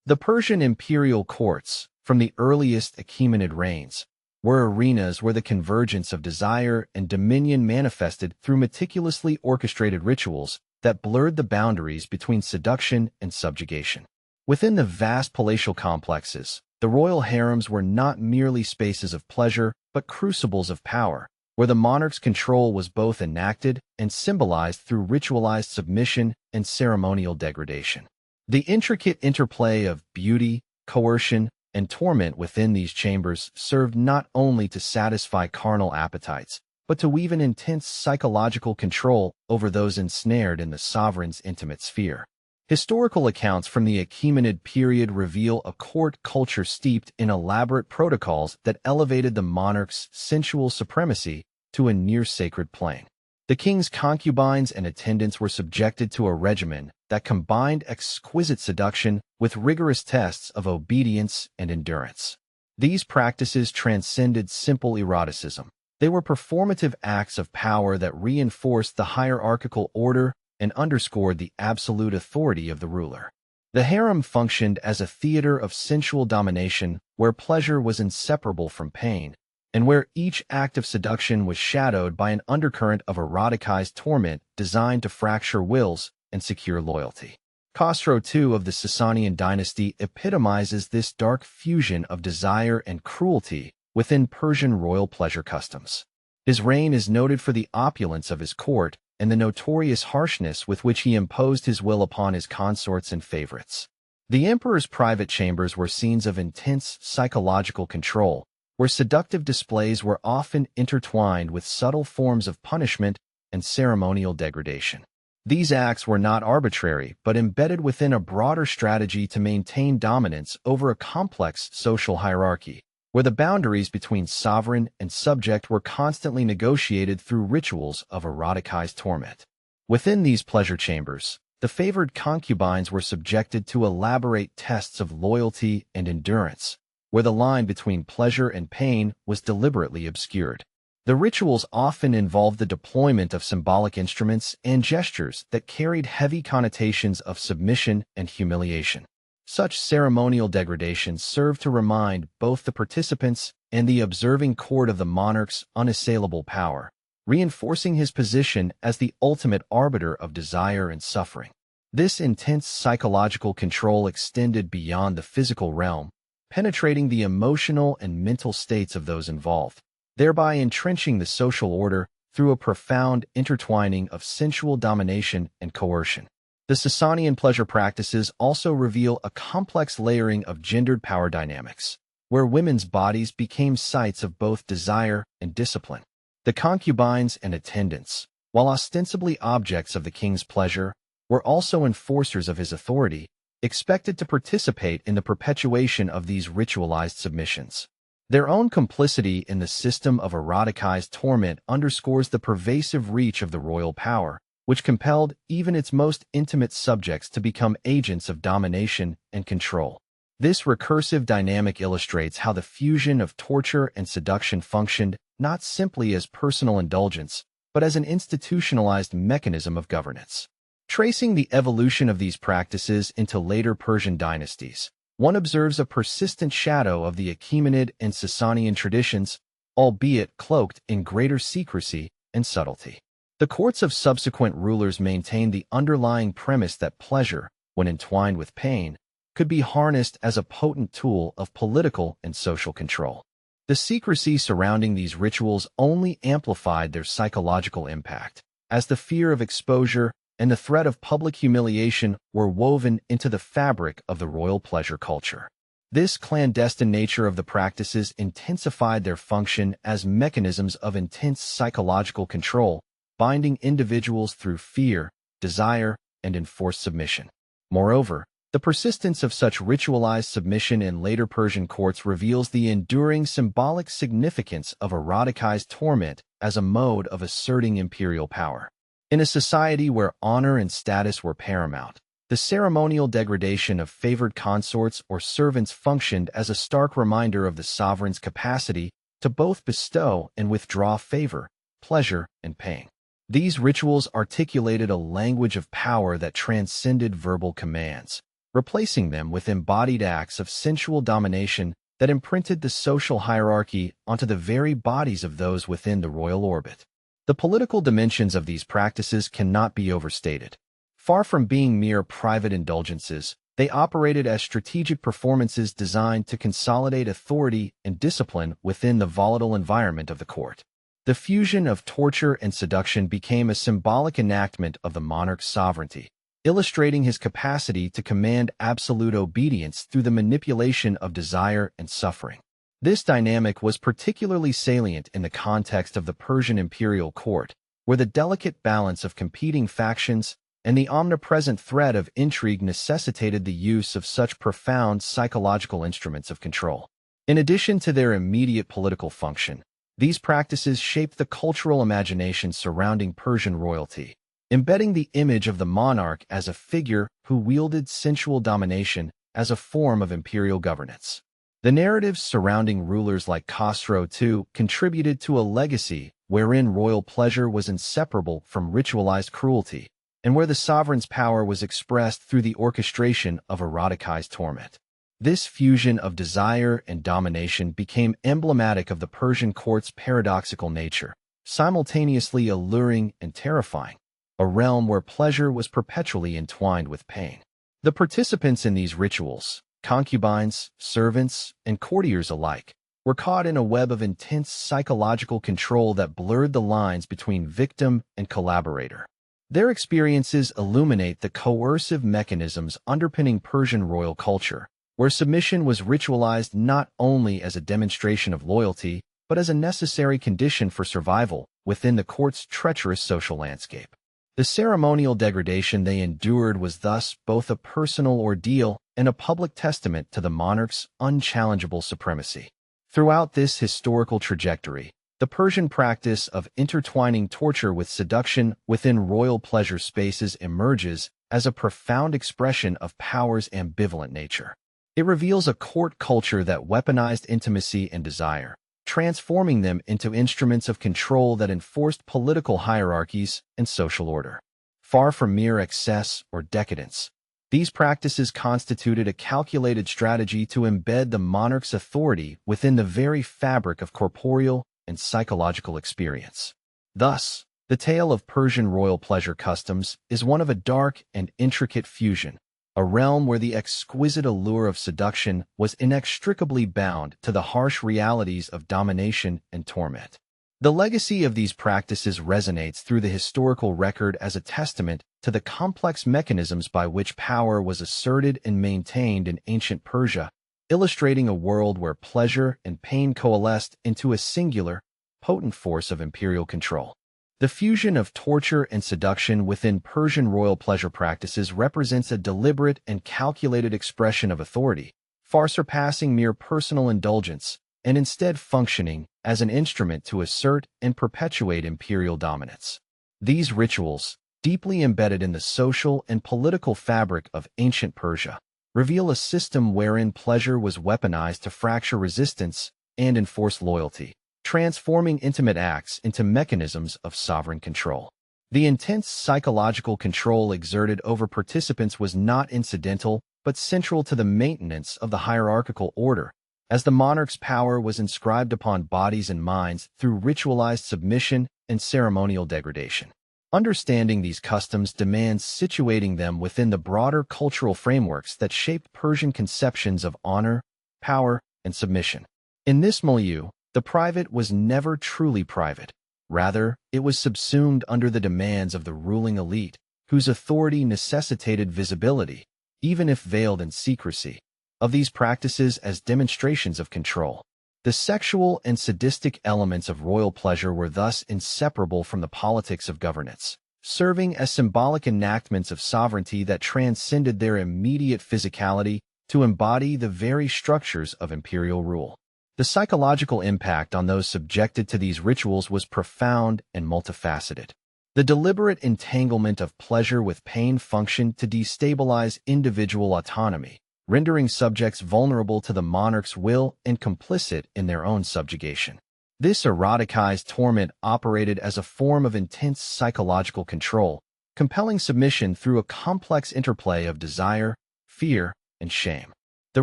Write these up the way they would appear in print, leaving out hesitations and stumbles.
The Persian imperial courts, from the earliest Achaemenid reigns, were arenas where the convergence of desire and dominion manifested through meticulously orchestrated rituals that blurred the boundaries between seduction and subjugation. Within the vast palatial complexes, the royal harems were not merely spaces of pleasure, but crucibles of power, where the monarch's control was both enacted and symbolized through ritualized submission and ceremonial degradation. The intricate interplay of beauty, coercion, and torment within these chambers served not only to satisfy carnal appetites, but to weave an intense psychological control over those ensnared in the sovereign's intimate sphere. Historical accounts from the Achaemenid period reveal a court culture steeped in elaborate protocols that elevated the monarch's sensual supremacy to a near-sacred plane. The king's concubines and attendants were subjected to a regimen that combined exquisite seduction with rigorous tests of obedience and endurance. These practices transcended simple eroticism. They were performative acts of power that reinforced the hierarchical order and underscored the absolute authority of the ruler. The harem functioned as a theater of sensual domination where pleasure was inseparable from pain, and where each act of seduction was shadowed by an undercurrent of eroticized torment designed to fracture wills and secure loyalty. Khosrow II of the Sasanian dynasty epitomizes this dark fusion of desire and cruelty within Persian royal pleasure customs. His reign is noted for the opulence of his court and the notorious harshness with which he imposed his will upon his consorts and favorites. The emperor's private chambers were scenes of intense psychological control, where seductive displays were often intertwined with subtle forms of punishment and ceremonial degradation. These acts were not arbitrary, but embedded within a broader strategy to maintain dominance over a complex social hierarchy, where the boundaries between sovereign and subject were constantly negotiated through rituals of eroticized torment. Within these pleasure chambers, the favored concubines were subjected to elaborate tests of loyalty and endurance, where the line between pleasure and pain was deliberately obscured. The rituals often involved the deployment of symbolic instruments and gestures that carried heavy connotations of submission and humiliation. Such ceremonial degradation served to remind both the participants and the observing court of the monarch's unassailable power, reinforcing his position as the ultimate arbiter of desire and suffering. This intense psychological control extended beyond the physical realm, penetrating the emotional and mental states of those involved, thereby entrenching the social order through a profound intertwining of sensual domination and coercion. The Sasanian pleasure practices also reveal a complex layering of gendered power dynamics, where women's bodies became sites of both desire and discipline. The concubines and attendants, while ostensibly objects of the king's pleasure, were also enforcers of his authority, expected to participate in the perpetuation of these ritualized submissions. Their own complicity in the system of eroticized torment underscores the pervasive reach of the royal power, which compelled even its most intimate subjects to become agents of domination and control. This recursive dynamic illustrates how the fusion of torture and seduction functioned not simply as personal indulgence, but as an institutionalized mechanism of governance. Tracing the evolution of these practices into later Persian dynasties, one observes a persistent shadow of the Achaemenid and Sasanian traditions, albeit cloaked in greater secrecy and subtlety. The courts of subsequent rulers maintained the underlying premise that pleasure, when entwined with pain, could be harnessed as a potent tool of political and social control. The secrecy surrounding these rituals only amplified their psychological impact, as the fear of exposure and the threat of public humiliation were woven into the fabric of the royal pleasure culture. This clandestine nature of the practices intensified their function as mechanisms of intense psychological control, binding individuals through fear, desire, and enforced submission. Moreover, the persistence of such ritualized submission in later Persian courts reveals the enduring symbolic significance of eroticized torment as a mode of asserting imperial power. In a society where honor and status were paramount, the ceremonial degradation of favored consorts or servants functioned as a stark reminder of the sovereign's capacity to both bestow and withdraw favor, pleasure, and pain. These rituals articulated a language of power that transcended verbal commands, replacing them with embodied acts of sensual domination that imprinted the social hierarchy onto the very bodies of those within the royal orbit. The political dimensions of these practices cannot be overstated. Far from being mere private indulgences, they operated as strategic performances designed to consolidate authority and discipline within the volatile environment of the court. The fusion of torture and seduction became a symbolic enactment of the monarch's sovereignty, illustrating his capacity to command absolute obedience through the manipulation of desire and suffering. This dynamic was particularly salient in the context of the Persian imperial court, where the delicate balance of competing factions and the omnipresent threat of intrigue necessitated the use of such profound psychological instruments of control. In addition to their immediate political function, these practices shaped the cultural imagination surrounding Persian royalty, embedding the image of the monarch as a figure who wielded sensual domination as a form of imperial governance. The narratives surrounding rulers like Khosrow II contributed to a legacy wherein royal pleasure was inseparable from ritualized cruelty, and where the sovereign's power was expressed through the orchestration of eroticized torment. This fusion of desire and domination became emblematic of the Persian court's paradoxical nature, simultaneously alluring and terrifying, a realm where pleasure was perpetually entwined with pain. The participants in these rituals, concubines, servants, and courtiers alike, were caught in a web of intense psychological control that blurred the lines between victim and collaborator. Their experiences illuminate the coercive mechanisms underpinning Persian royal culture, where submission was ritualized not only as a demonstration of loyalty, but as a necessary condition for survival within the court's treacherous social landscape. The ceremonial degradation they endured was thus both a personal ordeal and a public testament to the monarch's unchallengeable supremacy. Throughout this historical trajectory, the Persian practice of intertwining torture with seduction within royal pleasure spaces emerges as a profound expression of power's ambivalent nature. It reveals a court culture that weaponized intimacy and desire, transforming them into instruments of control that enforced political hierarchies and social order. Far from mere excess or decadence, these practices constituted a calculated strategy to embed the monarch's authority within the very fabric of corporeal and psychological experience. Thus, the tale of Persian royal pleasure customs is one of a dark and intricate fusion, a realm where the exquisite allure of seduction was inextricably bound to the harsh realities of domination and torment. The legacy of these practices resonates through the historical record as a testament to the complex mechanisms by which power was asserted and maintained in ancient Persia, illustrating a world where pleasure and pain coalesced into a singular, potent force of imperial control. The fusion of torture and seduction within Persian royal pleasure practices represents a deliberate and calculated expression of authority, far surpassing mere personal indulgence, and instead functioning as an instrument to assert and perpetuate imperial dominance. These rituals, deeply embedded in the social and political fabric of ancient Persia, reveal a system wherein pleasure was weaponized to fracture resistance and enforce loyalty, transforming intimate acts into mechanisms of sovereign control. The intense psychological control exerted over participants was not incidental, but central to the maintenance of the hierarchical order, as the monarch's power was inscribed upon bodies and minds through ritualized submission and ceremonial degradation. Understanding these customs demands situating them within the broader cultural frameworks that shaped Persian conceptions of honor, power, and submission. In this milieu, the private was never truly private. Rather, it was subsumed under the demands of the ruling elite, whose authority necessitated visibility, even if veiled in secrecy, of these practices as demonstrations of control. The sexual and sadistic elements of royal pleasure were thus inseparable from the politics of governance, serving as symbolic enactments of sovereignty that transcended their immediate physicality to embody the very structures of imperial rule. The psychological impact on those subjected to these rituals was profound and multifaceted. The deliberate entanglement of pleasure with pain functioned to destabilize individual autonomy, rendering subjects vulnerable to the monarch's will and complicit in their own subjugation. This eroticized torment operated as a form of intense psychological control, compelling submission through a complex interplay of desire, fear, and shame. The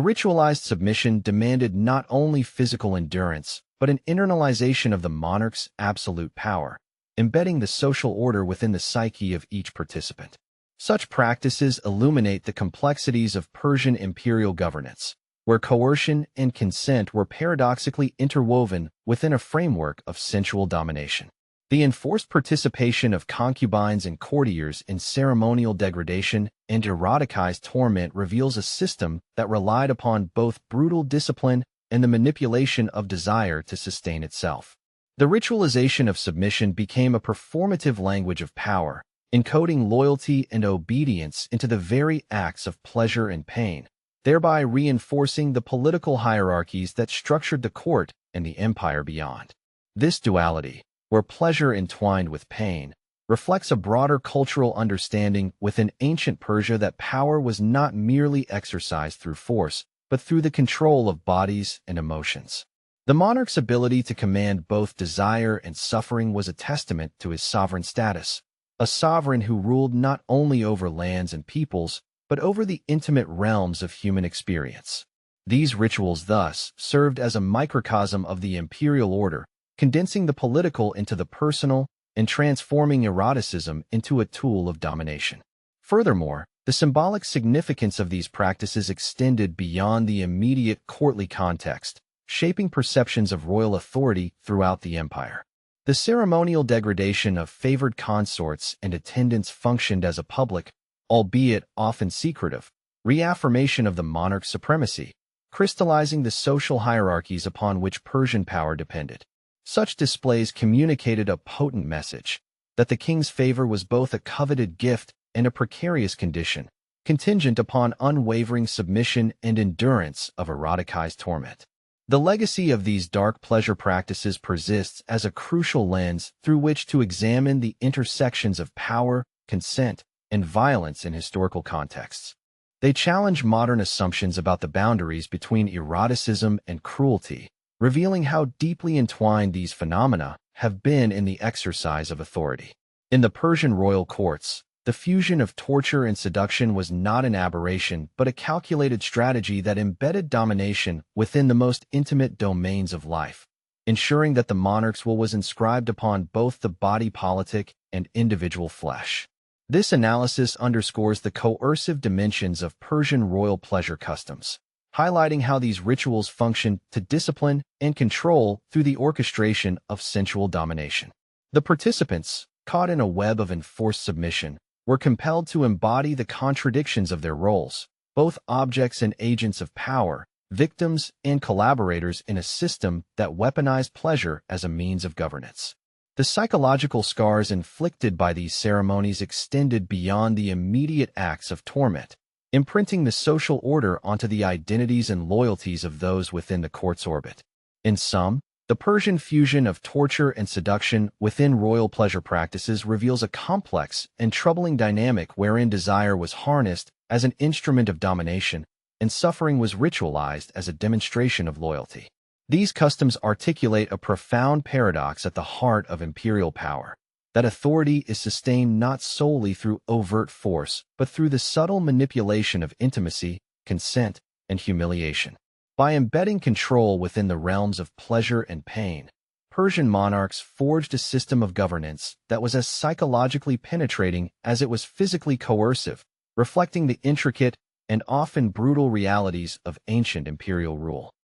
ritualized submission demanded not only physical endurance, but an internalization of the monarch's absolute power, embedding the social order within the psyche of each participant. Such practices illuminate the complexities of Persian imperial governance, where coercion and consent were paradoxically interwoven within a framework of sensual domination. The enforced participation of concubines and courtiers in ceremonial degradation and eroticized torment reveals a system that relied upon both brutal discipline and the manipulation of desire to sustain itself. The ritualization of submission became a performative language of power, encoding loyalty and obedience into the very acts of pleasure and pain, thereby reinforcing the political hierarchies that structured the court and the empire beyond. This duality, where pleasure entwined with pain, reflects a broader cultural understanding within ancient Persia that power was not merely exercised through force, but through the control of bodies and emotions. The monarch's ability to command both desire and suffering was a testament to his sovereign status, a sovereign who ruled not only over lands and peoples, but over the intimate realms of human experience. These rituals thus served as a microcosm of the imperial order, condensing the political into the personal and transforming eroticism into a tool of domination. Furthermore, the symbolic significance of these practices extended beyond the immediate courtly context, shaping perceptions of royal authority throughout the empire. The ceremonial degradation of favored consorts and attendants functioned as a public, albeit often secretive, reaffirmation of the monarch's supremacy, crystallizing the social hierarchies upon which Persian power depended. Such displays communicated a potent message that the king's favor was both a coveted gift and a precarious condition, contingent upon unwavering submission and endurance of eroticized torment. The legacy of these dark pleasure practices persists as a crucial lens through which to examine the intersections of power, consent, and violence in historical contexts. They challenge modern assumptions about the boundaries between eroticism and cruelty, revealing how deeply entwined these phenomena have been in the exercise of authority. In the Persian royal courts, the fusion of torture and seduction was not an aberration but a calculated strategy that embedded domination within the most intimate domains of life, ensuring that the monarch's will was inscribed upon both the body politic and individual flesh. This analysis underscores the coercive dimensions of Persian royal pleasure customs, highlighting how these rituals function to discipline and control through the orchestration of sensual domination. The participants, caught in a web of enforced submission, were compelled to embody the contradictions of their roles, both objects and agents of power, victims and collaborators in a system that weaponized pleasure as a means of governance. The psychological scars inflicted by these ceremonies extended beyond the immediate acts of torment, imprinting the social order onto the identities and loyalties of those within the court's orbit. In sum, the Persian fusion of torture and seduction within royal pleasure practices reveals a complex and troubling dynamic wherein desire was harnessed as an instrument of domination and suffering was ritualized as a demonstration of loyalty. These customs articulate a profound paradox at the heart of imperial power, that authority is sustained not solely through overt force, but through the subtle manipulation of intimacy, consent, and humiliation. By embedding control within the realms of pleasure and pain, Persian monarchs forged a system of governance that was as psychologically penetrating as it was physically coercive, reflecting the intricate and often brutal realities of ancient imperial rule.